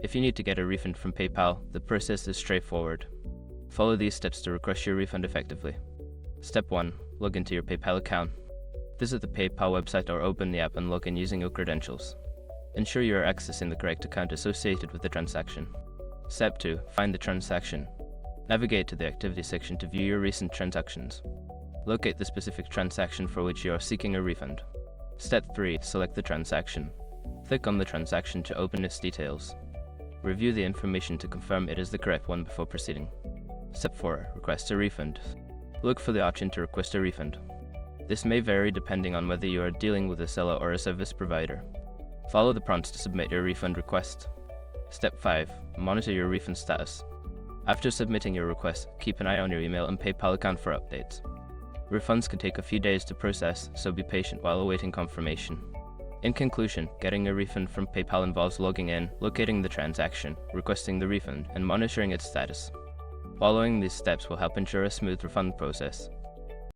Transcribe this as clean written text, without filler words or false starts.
If you need to get a refund from PayPal, the process is straightforward. Follow these steps to request your refund effectively. Step 1. Log into your PayPal account. Visit the PayPal website or open the app and log in using your credentials. Ensure you are accessing the correct account associated with the transaction. Step 2. Find the transaction. Navigate to the Activity section to view your recent transactions. Locate the specific transaction for which you are seeking a refund. Step 3. Select the transaction. Click on the transaction to open its details. Review the information to confirm it is the correct one before proceeding. Step 4. Request a refund. Look for the option to request a refund. This may vary depending on whether you are dealing with a seller or a service provider. Follow the prompts to submit your refund request. Step 5. Monitor your refund status. After submitting your request, keep an eye on your email and PayPal account for updates. Refunds can take a few days to process, so be patient while awaiting confirmation. In conclusion, getting a refund from PayPal involves logging in, locating the transaction, requesting the refund, and monitoring its status. Following these steps will help ensure a smooth refund process.